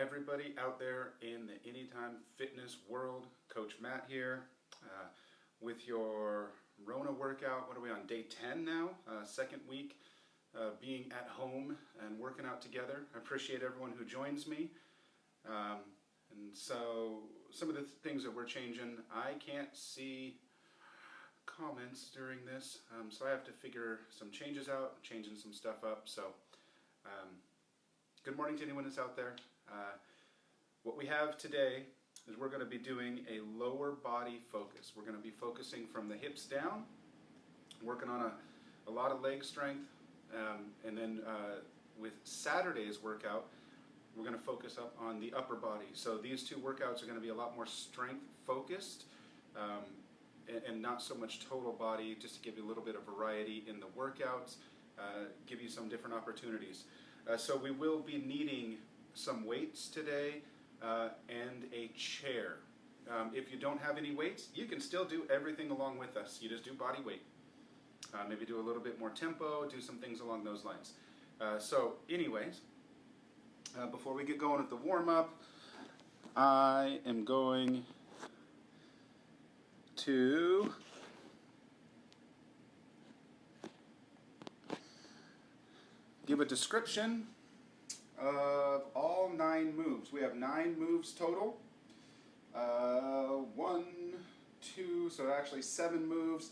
everybody out there in the Anytime Fitness world. Coach Matt here with your Rona workout. What are we on? Day 10 now, second week being at home and working out together. I appreciate everyone who joins me. And so some of the things that we're changing, I can't see comments during this, so I have to figure some changes out, changing some stuff up. So good morning to anyone that's out there. What we have today is we're going to be doing a lower body focus. We're going to be focusing from the hips down, working on a lot of leg strength, and then with Saturday's workout, we're going to focus up on the upper body. So these two workouts are going to be a lot more strength focused and not so much total body, just to give you a little bit of variety in the workouts, give you some different opportunities. So we will be needing some weights today and a chair. If you don't have any weights, you can still do everything along with us. You just do body weight. Maybe do a little bit more tempo, do some things along those lines. So anyways, before we get going with the warm-up, I am going to give a description of all 9 moves. We have 9 moves total. 1, 2, so actually 7 moves,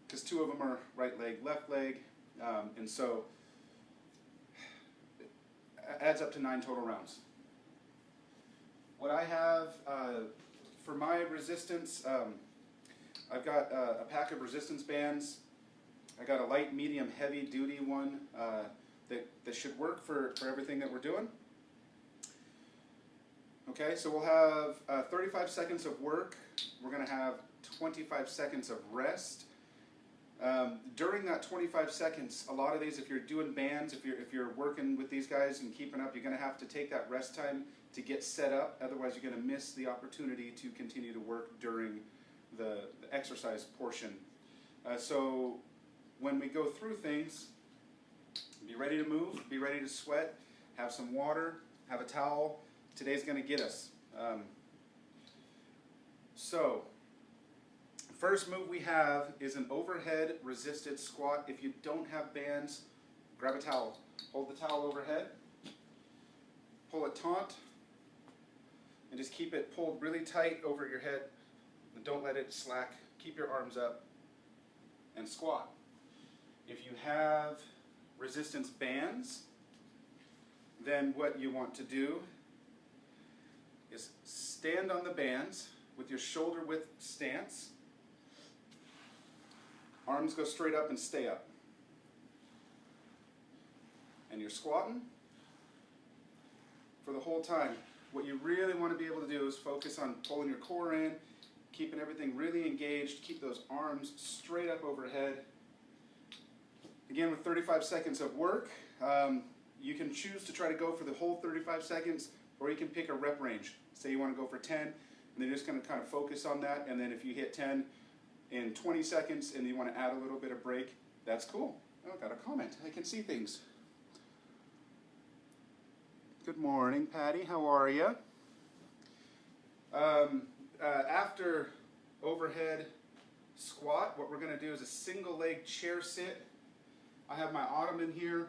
because 2 of them are right leg, left leg, and so it adds up to 9 total rounds. What I have for my resistance, I've got a pack of resistance bands. I got a light, medium, heavy duty one that should work for everything that we're doing. Okay, so we'll have 35 seconds of work. We're going to have 25 seconds of rest. During that 25 seconds, a lot of these, if you're doing bands, if you're working with these guys and keeping up, you're going to have to take that rest time to get set up. Otherwise, you're going to miss the opportunity to continue to work during the exercise portion. So when we go through things, be ready to move, be ready to sweat, have some water, have a towel. Today's going to get us. So first move we have is an overhead resisted squat. If you don't have bands, grab a towel. Hold the towel overhead, pull it taut, and just keep it pulled really tight over your head. And don't let it slack. Keep your arms up and squat. If you have resistance bands, then what you want to do is stand on the bands with your shoulder width stance. Arms go straight up and stay up. And you're squatting for the whole time. What you really want to be able to do is focus on pulling your core in, keeping everything really engaged, keep those arms straight up overhead. Again, with 35 seconds of work, you can choose to try to go for the whole 35 seconds, or you can pick a rep range. Say you want to go for 10, and then you're just going to kind of focus on that, and then if you hit 10 in 20 seconds and you want to add a little bit of break, that's cool. Oh, got a comment. I can see things. Good morning, Patty. How are you? After overhead squat, what we're going to do is a single leg chair sit. I have my ottoman here.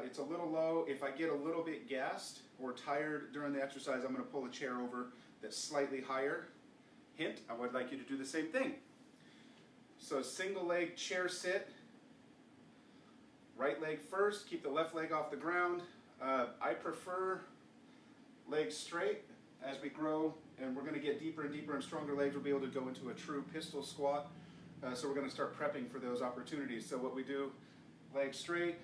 It's a little low. If I get a little bit gassed or tired during the exercise, I'm going to pull a chair over that's slightly higher. Hint, I would like you to do the same thing. So single leg chair sit. Right leg first, keep the left leg off the ground. I prefer legs straight. As we grow and we're going to get deeper and deeper and stronger legs, we'll be able to go into a true pistol squat. So we're going to start prepping for those opportunities. So what we do, legs straight,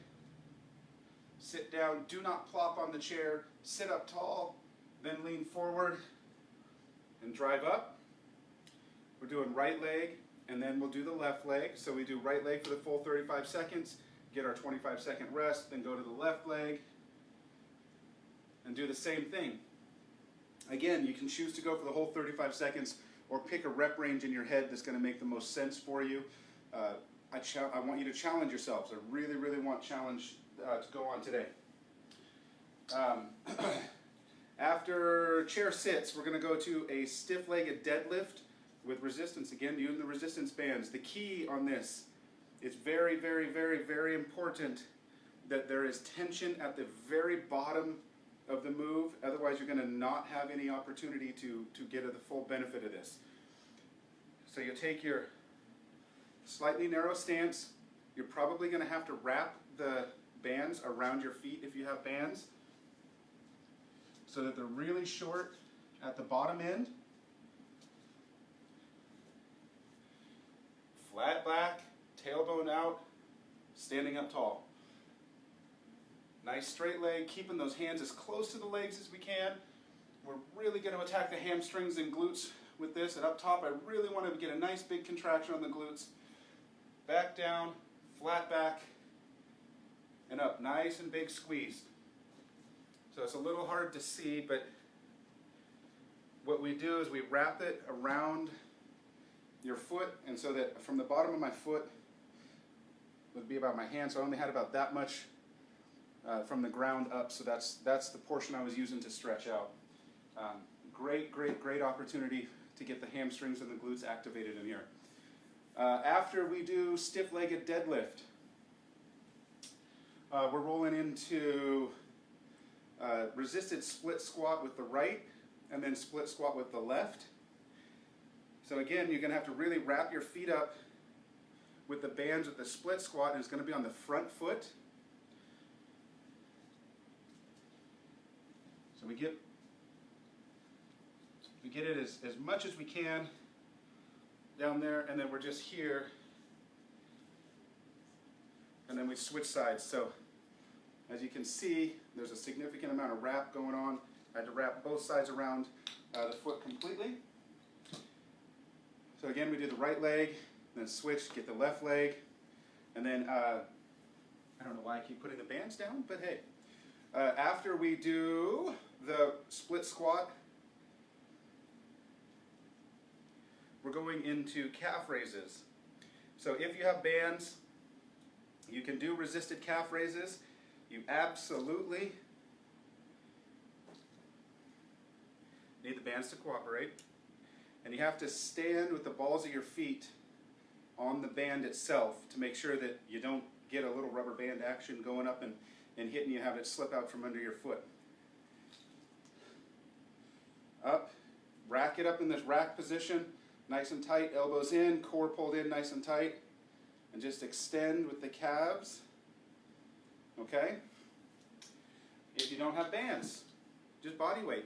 sit down, do not plop on the chair, sit up tall, then lean forward and drive up. We're doing right leg, and then we'll do the left leg. So we do right leg for the full 35 seconds, get our 25-second rest, then go to the left leg and do the same thing. Again, you can choose to go for the whole 35 seconds or pick a rep range in your head that's going to make the most sense for you. I want you to challenge yourselves. I really, really want challenge to go on today. After chair sits, we're going to go to a stiff-legged deadlift with resistance. Again, using the resistance bands. The key on this, it's very, very, very, very important that there is tension at the very bottom of the move. Otherwise, you're going to not have any opportunity to get the full benefit of this. So you take your slightly narrow stance. You're probably going to have to wrap the bands around your feet if you have bands, so that they're really short at the bottom end. Flat back, tailbone out, standing up tall. Nice straight leg, keeping those hands as close to the legs as we can. We're really going to attack the hamstrings and glutes with this. And up top, I really want to get a nice big contraction on the glutes. Back down, flat back, and up. Nice and big squeeze. So it's a little hard to see, but what we do is we wrap it around your foot, and so that from the bottom of my foot would be about my hand, so I only had about that much from the ground up, so that's the portion I was using to stretch out. Great opportunity to get the hamstrings and the glutes activated in here. After we do stiff-legged deadlift, we're rolling into resisted split squat with the right, and then split squat with the left. So again, you're going to have to really wrap your feet up with the bands with the split squat, and it's going to be on the front foot. So we get it as much as we can down there, and then we're just here, and then we switch sides. So as you can see, there's a significant amount of wrap going on. I had to wrap both sides around the foot completely. So again, we do the right leg, then switch, get the left leg, and then, I don't know why I keep putting the bands down, but hey. After we do the split squat, we're going into calf raises. So if you have bands, you can do resisted calf raises. You absolutely need the bands to cooperate. And you have to stand with the balls of your feet on the band itself to make sure that you don't get a little rubber band action going up and hitting you, have it slip out from under your foot. Up, rack it up in this rack position, nice and tight, elbows in, core pulled in nice and tight, and just extend with the calves. Okay? If you don't have bands, just body weight.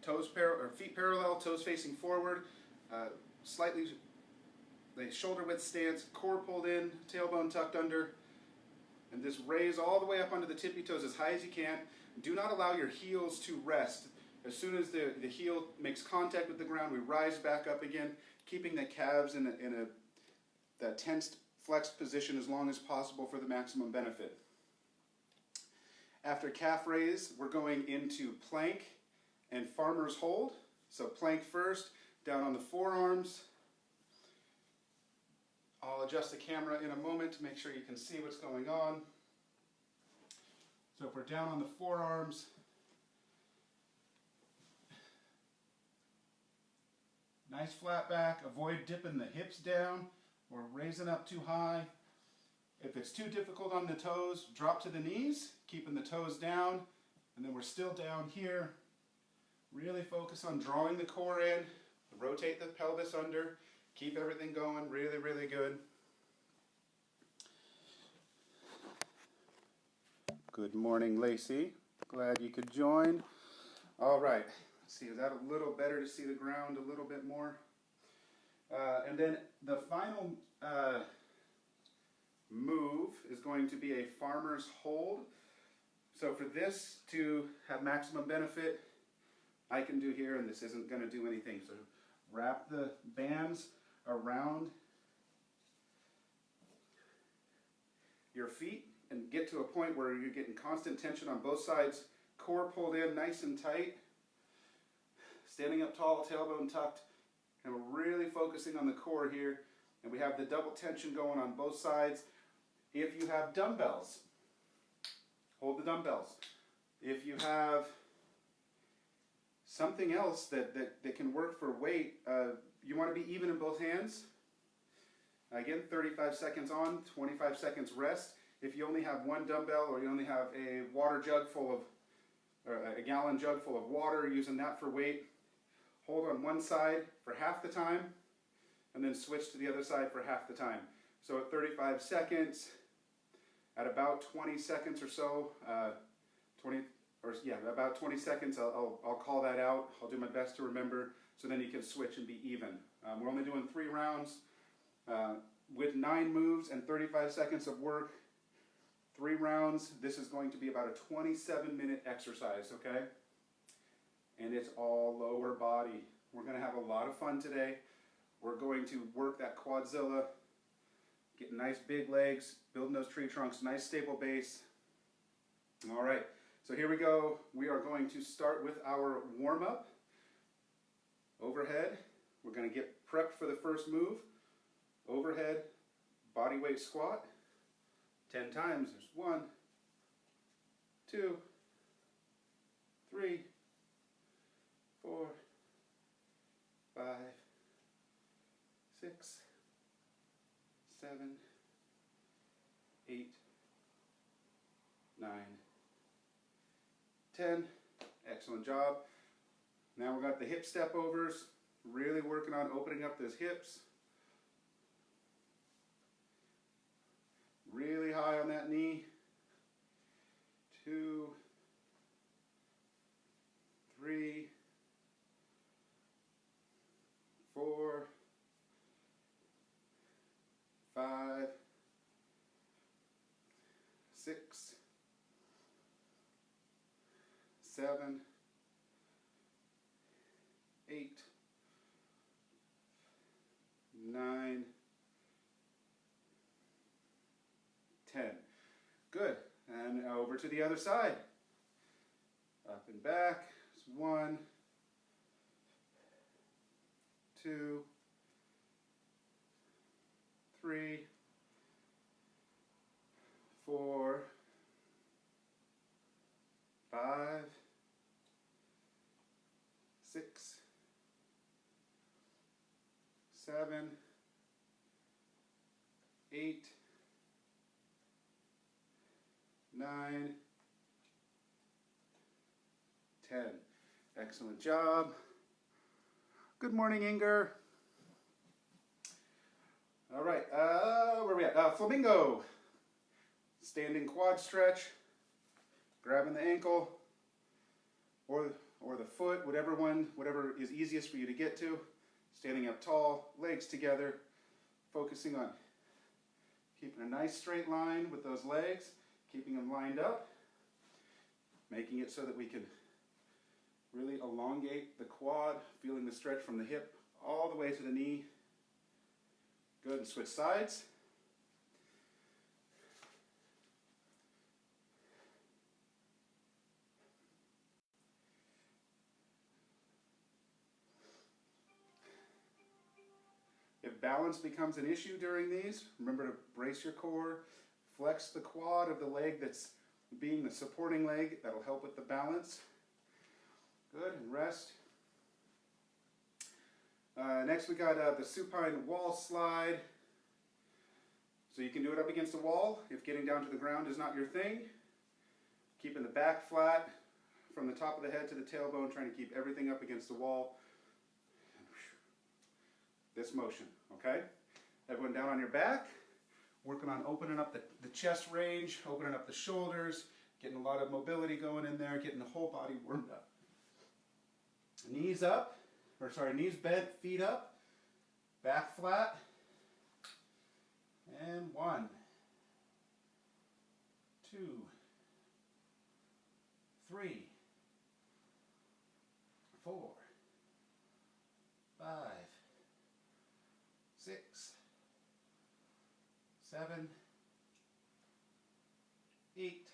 Feet parallel, toes facing forward, slightly shoulder width stance, core pulled in, tailbone tucked under, and just raise all the way up onto the tippy toes as high as you can. Do not allow your heels to rest. As soon as the heel makes contact with the ground, we rise back up again, keeping the calves in that tensed, flexed position as long as possible for the maximum benefit. After calf raise, we're going into plank and farmer's hold. So plank first, down on the forearms. I'll adjust the camera in a moment to make sure you can see what's going on. So if we're down on the forearms, nice flat back, avoid dipping the hips down or raising up too high. If it's too difficult on the toes, drop to the knees, keeping the toes down, and then we're still down here. Really focus on drawing the core in, rotate the pelvis under, keep everything going, really, really good. Good morning, Lacey. Glad you could join. All right, let's see, is that a little better to see the ground a little bit more? And then the final move is going to be a farmer's hold. So for this to have maximum benefit, I can do here, and this isn't going to do anything. So wrap the bands around your feet and get to a point where you're getting constant tension on both sides. Core pulled in nice and tight. Standing up tall, tailbone tucked. And we're really focusing on the core here. And we have the double tension going on both sides. If you have dumbbells, hold the dumbbells. If you have something else that can work for weight, you want to be even in both hands. Again, 35 seconds on, 25 seconds rest. If you only have one dumbbell or you only have a water jug full of, or a gallon jug full of water, using that for weight, hold on one side for half the time and then switch to the other side for half the time. So at 35 seconds, at about 20 seconds or so, about 20 seconds, I'll call that out. I'll do my best to remember, so then you can switch and be even. We're only doing 3 rounds with 9 moves and 35 seconds of work. 3 rounds. This is going to be about a 27-minute exercise, okay? And it's all lower body. We're going to have a lot of fun today. We're going to work that quadzilla, get nice big legs, building those tree trunks, nice stable base. All right, so here we go. We are going to start with our warm-up. Overhead, we're going to get prepped for the first move. Overhead, body weight squat. 10 times. There's 1, 2, 3, 4, 5, 6, 7, 8, 9, 10. Excellent job. Now we've got the hip step overs. Really working on opening up those hips. Really high on that knee. 2, 3, 4, 5, 6, 7, 8, 9, 10. Good. And over to the other side. Up and back. It's 1, 2, 3, 4, 5, 6, 7, 8, 9, 10. Excellent job. Good morning, Inger. All right, where are we at? Flamingo. Standing quad stretch, grabbing the ankle or the foot, whatever is easiest for you to get to. Standing up tall, legs together, focusing on keeping a nice straight line with those legs, keeping them lined up, making it so that we can really elongate the quad, feeling the stretch from the hip all the way to the knee. Good, and switch sides. If balance becomes an issue during these, remember to brace your core, flex the quad of the leg that's being the supporting leg. That'll help with the balance. Good, and rest. Next we got the supine wall slide. So you can do it up against the wall if getting down to the ground is not your thing. Keeping the back flat from the top of the head to the tailbone, trying to keep everything up against the wall. This motion, okay? Everyone down on your back, working on opening up the chest range, opening up the shoulders, getting a lot of mobility going in there, getting the whole body warmed up. Knees up, knees bent, feet up, back flat, and 1, 2, 3, 4, 5, 6, 7, 8,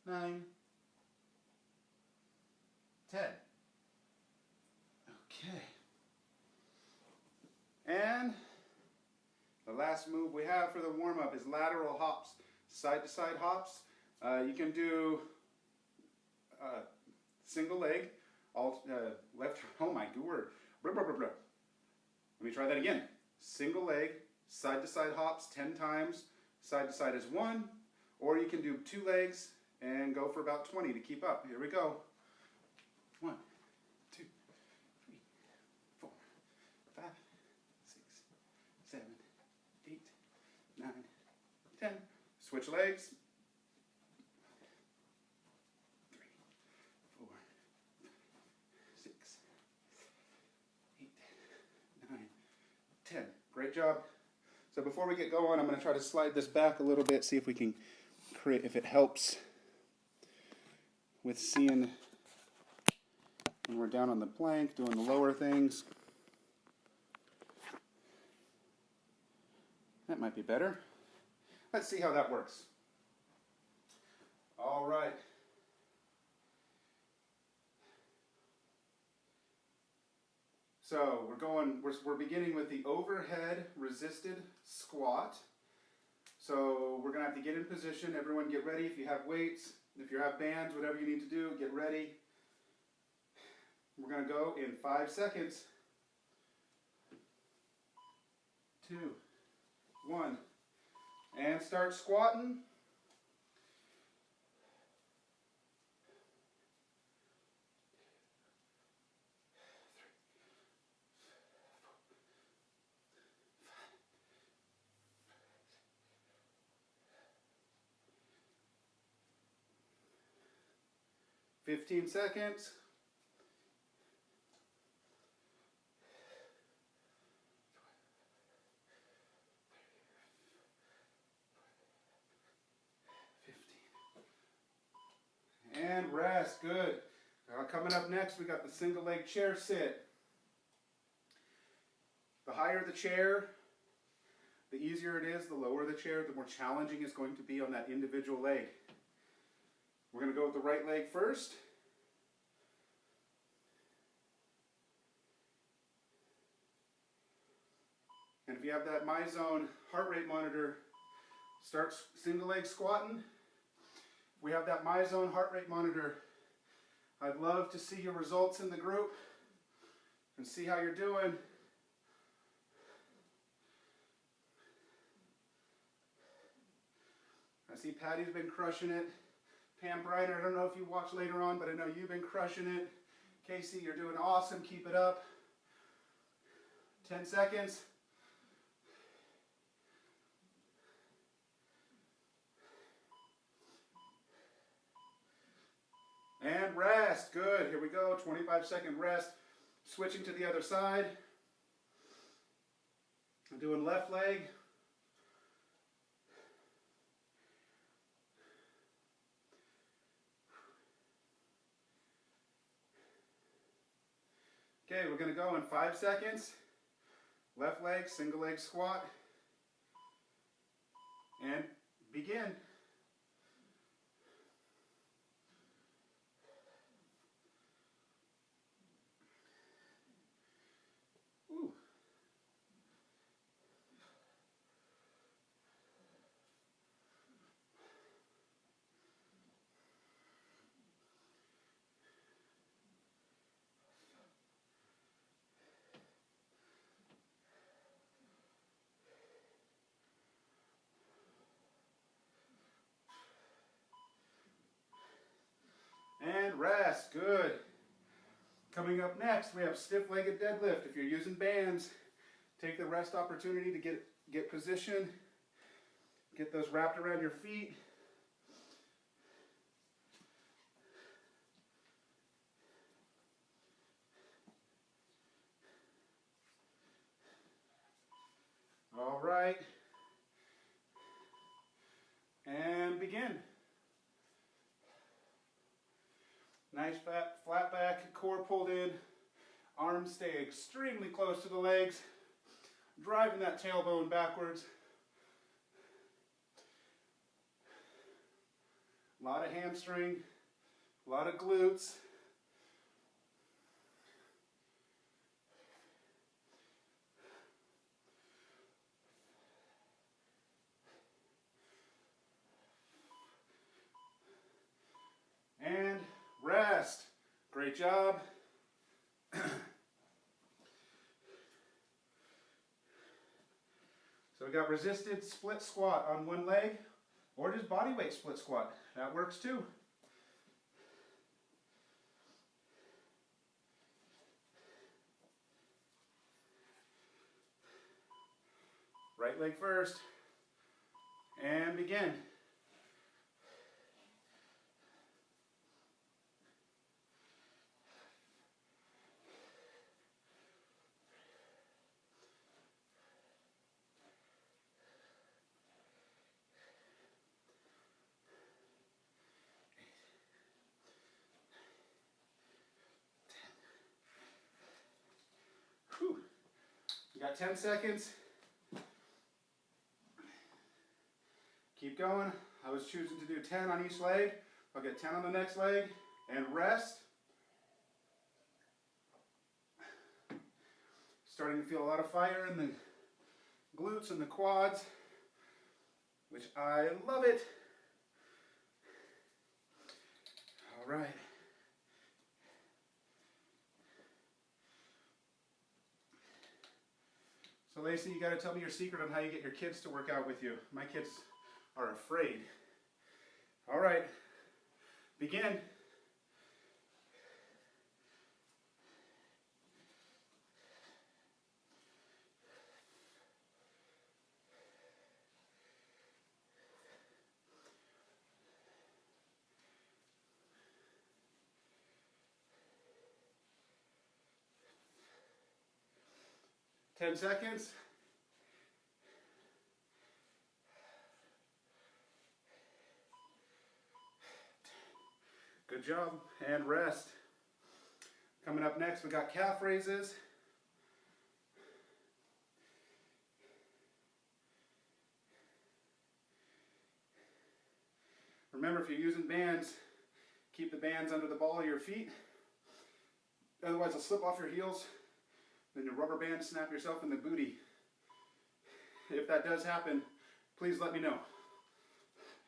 9, 10. Okay. And the last move we have for the warm-up is lateral hops. Side to side hops. You can do single leg, left, oh my good word. Blah, blah, blah, blah. Let me try that again. Single leg, side to side hops 10 times, side to side is 1, or you can do 2 legs and go for about 20 to keep up. Here we go. 1, 2, 3, 4, 5, 6, 7, 8, 9, 10. Switch legs. 3, 4, 6, 8, 9, 10. Great job. So before we get going, I'm going to try to slide this back a little bit, see if we can create, if it helps with seeing when we're down on the plank, doing the lower things. That might be better. Let's see how that works. All right. So we're beginning with the overhead resisted squat. So we're going to have to get in position. Everyone get ready. If you have weights, if you have bands, whatever you need to do, get ready. We're going to go in 5 seconds. 2, 1. And start squatting. 15 seconds. 15. And rest. Good. Coming up next, we got the single leg chair sit. The higher the chair, the easier it is. The lower the chair, the more challenging it's going to be on that individual leg. We're going to go with the right leg first. And if you have that MyZone heart rate monitor, start single leg squatting. If we have that MyZone heart rate monitor, I'd love to see your results in the group and see how you're doing. I see Patty's been crushing it. Pam Briner, I don't know if you watch later on, but I know you've been crushing it. Casey, you're doing awesome. Keep it up. 10 seconds. And rest. Good. Here we go. 25-second rest. Switching to the other side. I'm doing left leg. Okay, we're going to go in 5 seconds. Left leg, single leg squat. And begin. Ooh. And rest. Good. Coming up next, we have stiff-legged deadlift. If you're using bands, take the rest opportunity to get position. Get those wrapped around your feet. All right. And begin. Nice flat back, core pulled in, arms stay extremely close to the legs, driving that tailbone backwards. A lot of hamstring, a lot of glutes. Great job. So we got resisted split squat on one leg, or just body weight split squat. That works too. Right leg first, and begin. Whew. You got 10 seconds. Keep going. I was choosing to do 10 on each leg. I'll get 10 on the next leg and rest. Starting to feel a lot of fire in the glutes and the quads, which I love it. All right. So Lacey, you got to tell me your secret on how you get your kids to work out with you. My kids are afraid. All right, begin. Ten seconds. Good job, and rest. Coming up next, we got calf raises. Remember, if you're using bands, keep the bands under the ball of your feet. Otherwise, they'll slip off your heels. Then your rubber band snap yourself in the booty. If that does happen, please let me know.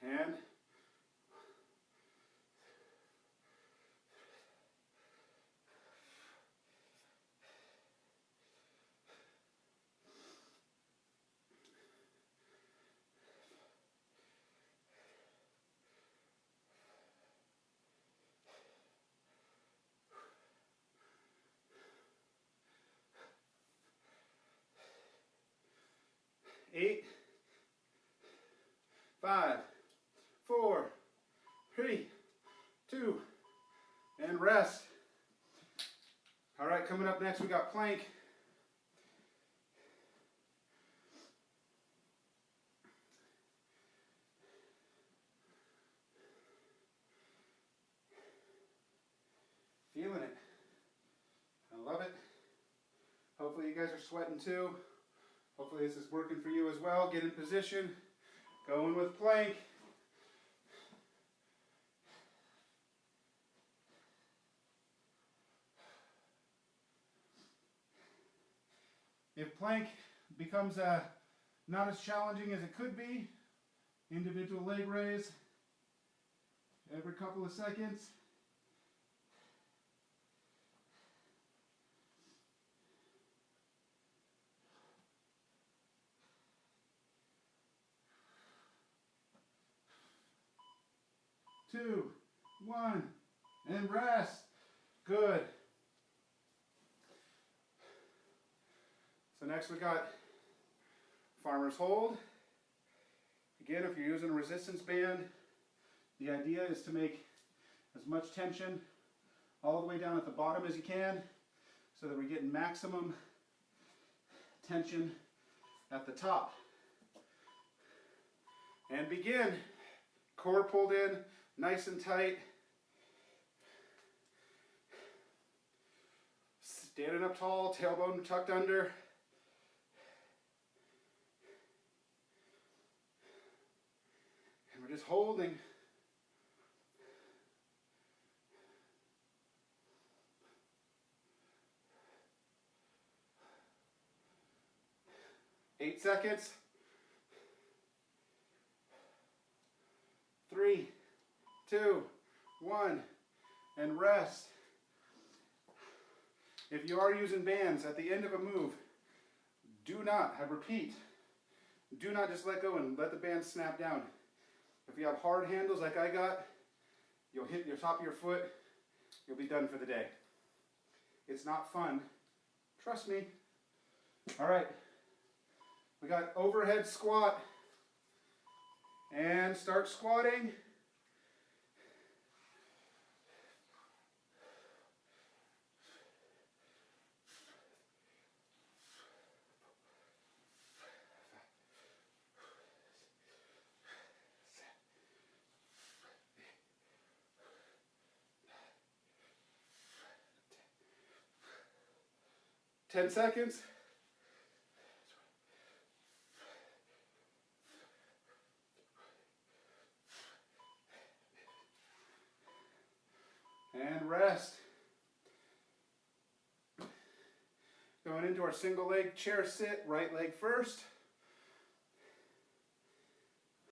And 8, 5, 4, 3, 2, and rest. All right, coming up next, we got plank. Feeling it. I love it. Hopefully you guys are sweating too. Hopefully this is working for you as well. Get in position. Going with plank. If plank becomes not as challenging as it could be, individual leg raise every couple of seconds. Two, 1, and rest. Good. So next we got farmer's hold. Again, if you're using a resistance band, the idea is to make as much tension all the way down at the bottom as you can so that we're getting maximum tension at the top. And begin. Core pulled in, nice and tight. Standing up tall, tailbone tucked under. And we're just holding. Eight seconds. 3, 2, 1, and rest. If you are using bands at the end of a move, do not, I repeat, do not just let go and let the band snap down. If you have hard handles like I got, you'll hit your top of your foot, you'll be done for the day. It's not fun. Trust me. All right. We got overhead squat. And start squatting. Ten seconds. And rest. Going into our single leg chair sit, right leg first.